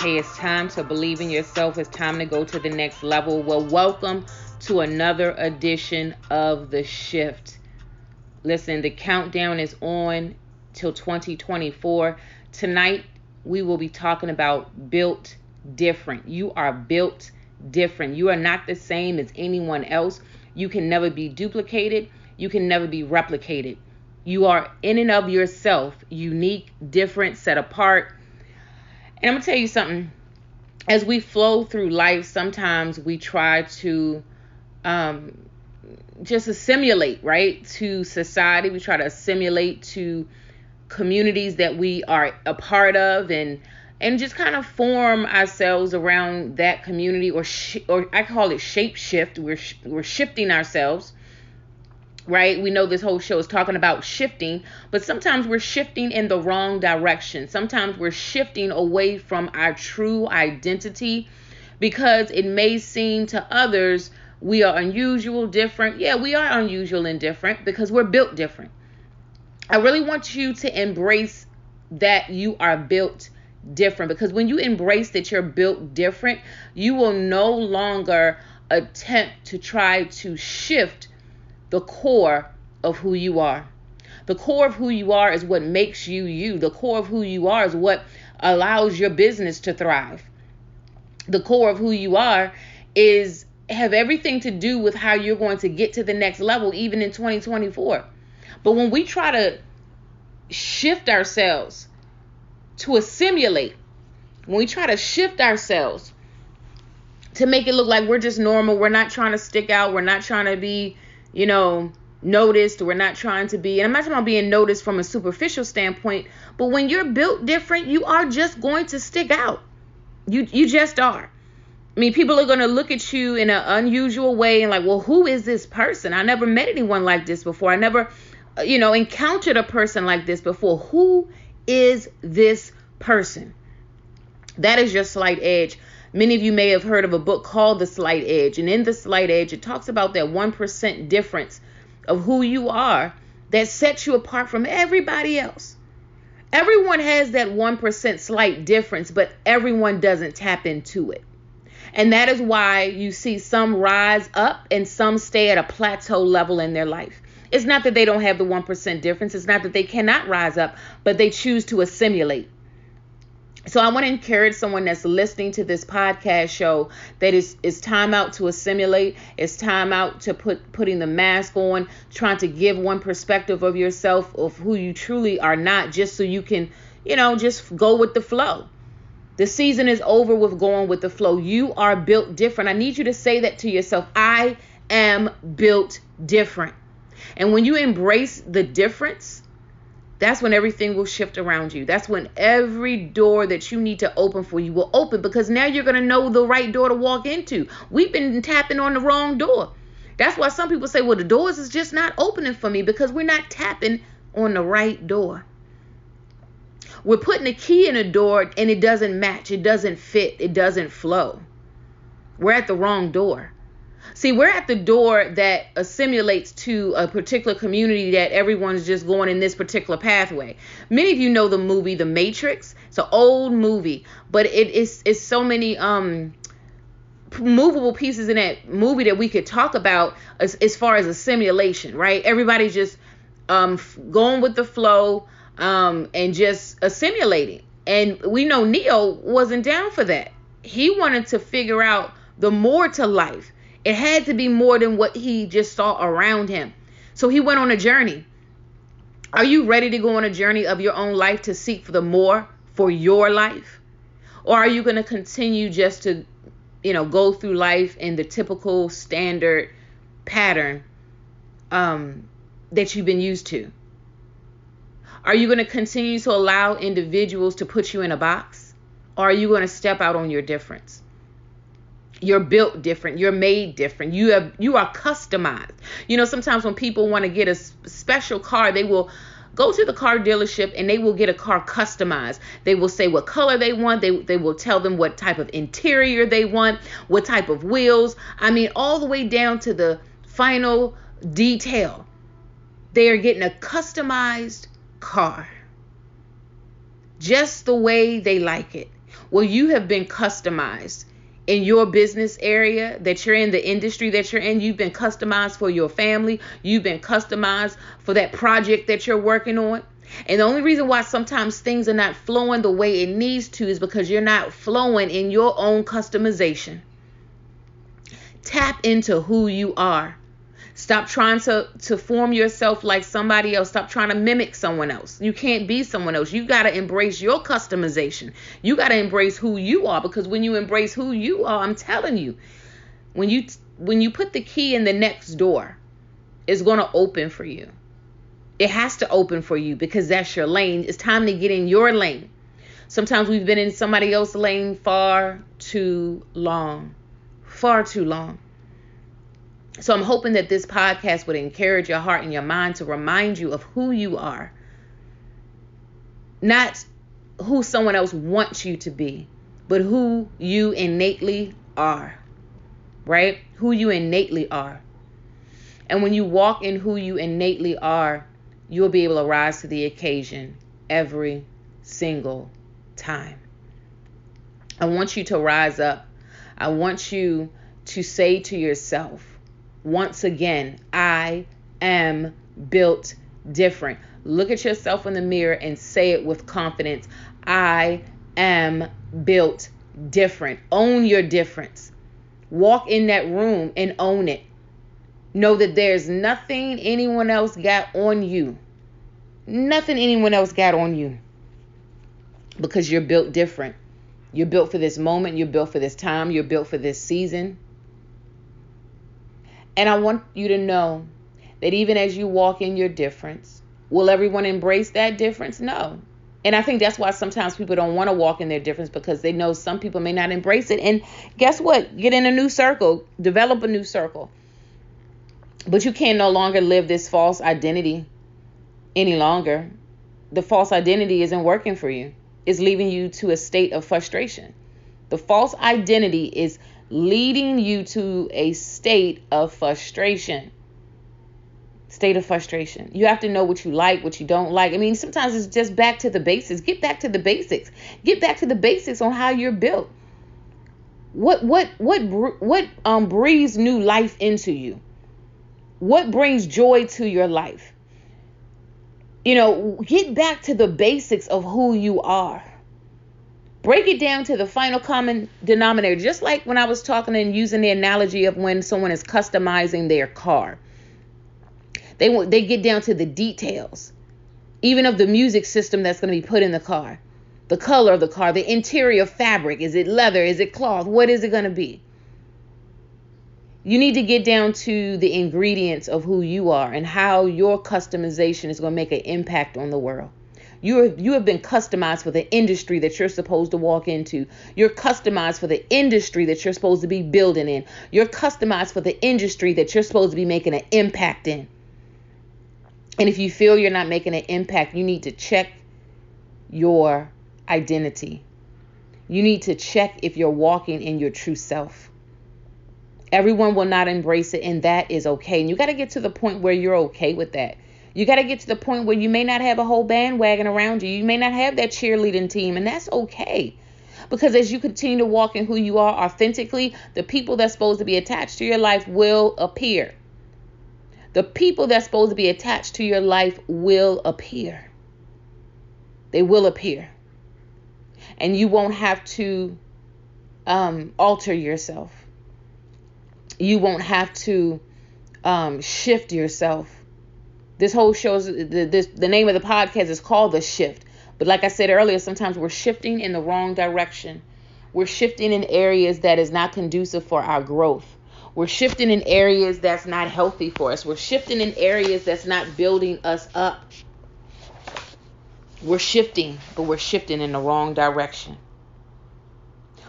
Hey, it's time to believe in yourself. It's time to go to the next level. Well, welcome to another edition of The Shift. Listen, the countdown is on till 2024. Tonight, we will be talking about built different. You are built different. You are not the same as anyone else. You can never be duplicated. You can never be replicated. You are in and of yourself, unique, different, set apart. And I'm going to tell you something. As we flow through life, sometimes we try to just assimilate, right, to society. We try to assimilate to communities that we are a part of and just kind of form ourselves around that community, or I call it shape shift. We're shifting ourselves. Right? We know this whole show is talking about shifting, but sometimes we're shifting in the wrong direction. Sometimes we're shifting away from our true identity because it may seem to others we are unusual, different. Yeah, we are unusual and different because we're built different. I really want you to embrace that you are built different, because when you embrace that you're built different, you will no longer attempt to try to shift the core of who you are. The core of who you are is what makes you you. The core of who you are is what allows your business to thrive. The core of who you are have everything to do with how you're going to get to the next level, even in 2024. But when we try to shift ourselves to assimilate, when we try to shift ourselves to make it look like we're just normal, we're not trying to stick out, we're not trying to be noticed. We're not trying to be, and I'm not talking about being noticed from a superficial standpoint, but when you're built different, you are just going to stick out. You just are. I mean, people are going to look at you in an unusual way and like, well, who is this person? I never met anyone like this before. I never, encountered a person like this before. Who is this person? That is your slight edge. Many of you may have heard of a book called The Slight Edge. And in The Slight Edge, it talks about that 1% difference of who you are that sets you apart from everybody else. Everyone has that 1% slight difference, but everyone doesn't tap into it. And that is why you see some rise up and some stay at a plateau level in their life. It's not that they don't have the 1% difference. It's not that they cannot rise up, but they choose to assimilate. So I want to encourage someone that's listening to this podcast show that it's time out to assimilate. It's time out to putting the mask on, trying to give one perspective of yourself, of who you truly are not, just so you can, just go with the flow. The season is over with going with the flow. You are built different. I need you to say that to yourself. I am built different. And when you embrace the difference, that's when everything will shift around you. That's when every door that you need to open for you will open, because now you're going to know the right door to walk into. We've been tapping on the wrong door. That's why some people say, well, the doors is just not opening for me, because we're not tapping on the right door. We're putting a key in a door and it doesn't match. It doesn't fit. It doesn't flow. We're at the wrong door. See, we're at the door that assimilates to a particular community that everyone's just going in this particular pathway. Many of you know the movie The Matrix. It's an old movie, but it's so many movable pieces in that movie that we could talk about as far as assimilation, right? Everybody's just going with the flow and just assimilating. And we know Neo wasn't down for that. He wanted to figure out the more to life. It had to be more than what he just saw around him. So he went on a journey. Are you ready to go on a journey of your own life to seek for the more for your life? Or are you going to continue just to, go through life in the typical standard pattern that you've been used to? Are you going to continue to allow individuals to put you in a box? Or are you going to step out on your difference? You're built different. You're made different. You are customized. Sometimes when people want to get a special car, they will go to the car dealership and they will get a car customized. They will say what color they want. They will tell them what type of interior they want, what type of wheels. I mean, all the way down to the final detail. They are getting a customized car just the way they like it. Well, you have been customized in your business area that you're in, the industry that you're in. You've been customized for your family. You've been customized for that project that you're working on. And the only reason why sometimes things are not flowing the way it needs to is because you're not flowing in your own customization. Tap into who you are. Stop trying to form yourself like somebody else. Stop trying to mimic someone else. You can't be someone else. You got to embrace your customization. You got to embrace who you are, because when you embrace who you are, I'm telling you, when you put the key in the next door, it's going to open for you. It has to open for you because that's your lane. It's time to get in your lane. Sometimes we've been in somebody else's lane far too long. Far too long. So I'm hoping that this podcast would encourage your heart and your mind to remind you of who you are. Not who someone else wants you to be, but who you innately are. Right? Who you innately are. And when you walk in who you innately are, you'll be able to rise to the occasion every single time. I want you to rise up. I want you to say to yourself, once again, I am built different. Look at yourself in the mirror and say it with confidence. I am built different. Own your difference. Walk in that room and own it. Know that there's nothing anyone else got on you. Nothing anyone else got on you. Because you're built different. You're built for this moment. You're built for this time. You're built for this season. And I want you to know that even as you walk in your difference, will everyone embrace that difference? No. And I think that's why sometimes people don't want to walk in their difference, because they know some people may not embrace it. And guess what? Get in a new circle. Develop a new circle. But you can no longer live this false identity any longer. The false identity isn't working for you. It's leaving you to a state of frustration. The false identity is leading you to a state of frustration. State of frustration. You have to know what you like, what you don't like. I mean, sometimes it's just back to the basics. Get back to the basics. Get back to the basics on how you're built. What breathes new life into you? What brings joy to your life? Get back to the basics of who you are. Break it down to the final common denominator. Just like when I was talking and using the analogy of when someone is customizing their car. They get down to the details. Even of the music system that's going to be put in the car. The color of the car. The interior fabric. Is it leather? Is it cloth? What is it going to be? You need to get down to the ingredients of who you are and how your customization is going to make an impact on the world. You have been customized for the industry that you're supposed to walk into. You're customized for the industry that you're supposed to be building in. You're customized for the industry that you're supposed to be making an impact in. And if you feel you're not making an impact, you need to check your identity. You need to check if you're walking in your true self. Everyone will not embrace it, and that is okay. And you got to get to the point where you're okay with that. You got to get to the point where you may not have a whole bandwagon around you. You may not have that cheerleading team, and that's okay. Because as you continue to walk in who you are authentically, the people that's supposed to be attached to your life will appear. The people that's supposed to be attached to your life will appear. They will appear. And you won't have to alter yourself. You won't have to shift yourself. This whole show's the name of the podcast is called The Shift. But like I said earlier, sometimes we're shifting in the wrong direction. We're shifting in areas that is not conducive for our growth. We're shifting in areas that's not healthy for us. We're shifting in areas that's not building us up. We're shifting, but we're shifting in the wrong direction.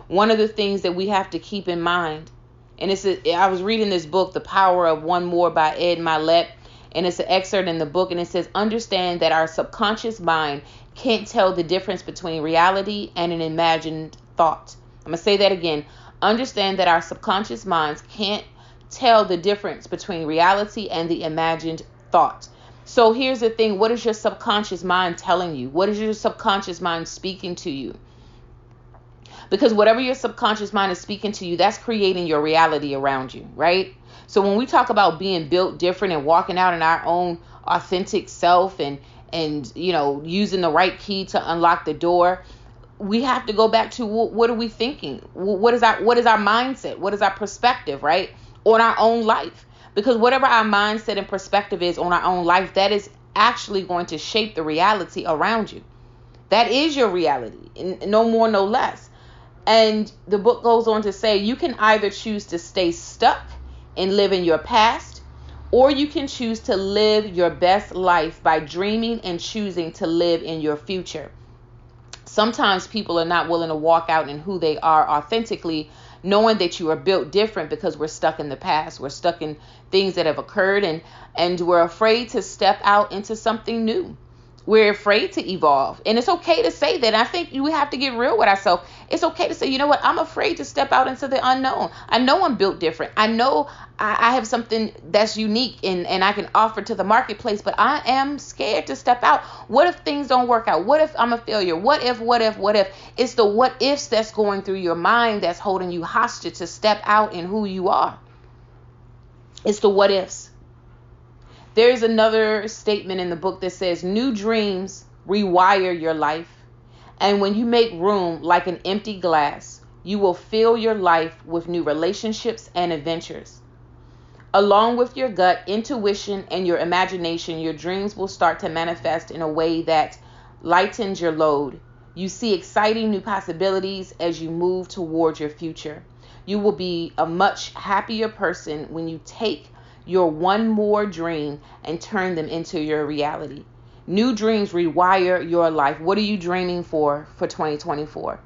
One of the things that we have to keep in mind, and I was reading this book, The Power of One More by Ed Milet, and it's an excerpt in the book, and it says, understand that our subconscious mind can't tell the difference between reality and an imagined thought. I'm going to say that again. Understand that our subconscious minds can't tell the difference between reality and the imagined thought. So here's the thing. What is your subconscious mind telling you? What is your subconscious mind speaking to you? Because whatever your subconscious mind is speaking to you, that's creating your reality around you, right? So when we talk about being built different and walking out in our own authentic self and using the right key to unlock the door, we have to go back to what are we thinking? What is our mindset? What is our perspective, right? On our own life. Because whatever our mindset and perspective is on our own life, that is actually going to shape the reality around you. That is your reality, no more, no less. And the book goes on to say you can either choose to stay stuck and live in your past, or you can choose to live your best life by dreaming and choosing to live in your future. Sometimes people are not willing to walk out in who they are authentically, knowing that you are built different because we're stuck in the past. We're stuck in things that have occurred, and we're afraid to step out into something new. We're afraid to evolve. And it's okay to say that. I think we have to get real with ourselves. It's okay to say, you know what? I'm afraid to step out into the unknown. I know I'm built different. I know I have something that's unique and I can offer to the marketplace, but I am scared to step out. What if things don't work out? What if I'm a failure? What if? It's the what ifs that's going through your mind that's holding you hostage to step out in who you are. It's the what ifs. There's another statement in the book that says, new dreams rewire your life. And when you make room like an empty glass, you will fill your life with new relationships and adventures. Along with your gut, intuition, and your imagination, your dreams will start to manifest in a way that lightens your load. You see exciting new possibilities as you move towards your future. You will be a much happier person when you take your one more dream and turn them into your reality. New dreams rewire your life. What are you dreaming for 2024?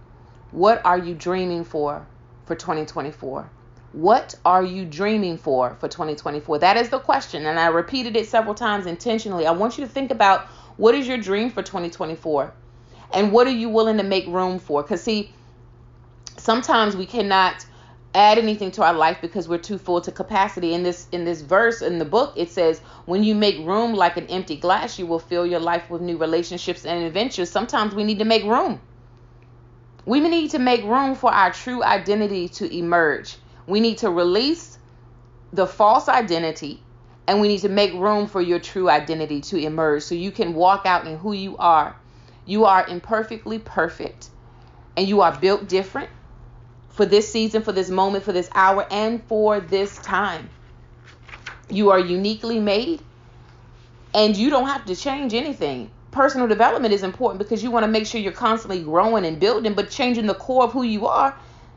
What are you dreaming for 2024? What are you dreaming for 2024? That is the question. And I repeated it several times intentionally. I want you to think about, what is your dream for 2024? And what are you willing to make room for? Because see, sometimes we cannot add anything to our life because we're too full to capacity. In this verse in the book, it says, when you make room like an empty glass, you will fill your life with new relationships and adventures. Sometimes we need to make room. We need to make room for our true identity to emerge. We need to release the false identity, and we need to make room for your true identity to emerge so you can walk out in who you are. You are imperfectly perfect, and you are built different for this season, for this moment, for this hour, and for this time. You are uniquely made, and you don't have to change anything. Personal development is important because you want to make sure you're constantly growing and building, but changing the core of who you are,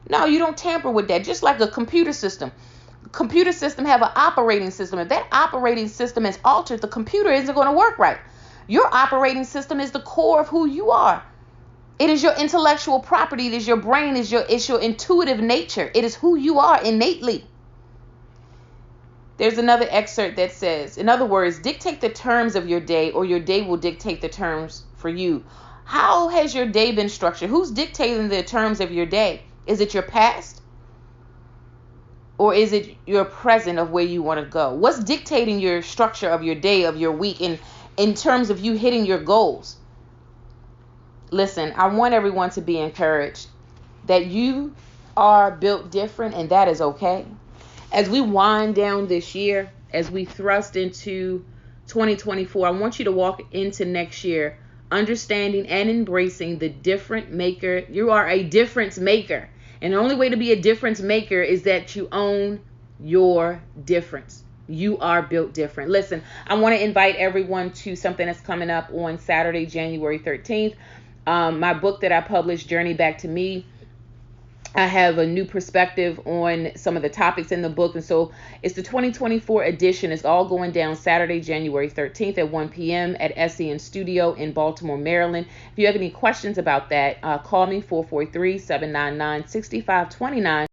no, you don't tamper with that. Just like a computer system. Computer system have an operating system. If that operating system is altered, the computer isn't going to work right. Your operating system is the core of who you are. It is your intellectual property. It is your brain. It's your intuitive nature. It is who you are innately. There's another excerpt that says, in other words, dictate the terms of your day, or your day will dictate the terms for you. How has your day been structured? Who's dictating the terms of your day? Is it your past? Or is it your present of where you want to go? What's dictating your structure of your day, of your week, in terms of you hitting your goals? Listen, I want everyone to be encouraged that you are built different, and that is okay. As we wind down this year, as we thrust into 2024, I want you to walk into next year understanding and embracing the different maker. You are a difference maker. And the only way to be a difference maker is that you own your difference. You are built different. Listen, I want to invite everyone to something that's coming up on Saturday, January 13th. My book that I published, Journey Back to Me. I have a new perspective on some of the topics in the book. And so it's the 2024 edition. It's all going down Saturday, January 13th at 1 p.m. at SEN Studio in Baltimore, Maryland. If you have any questions about that, call me 443-799-6529.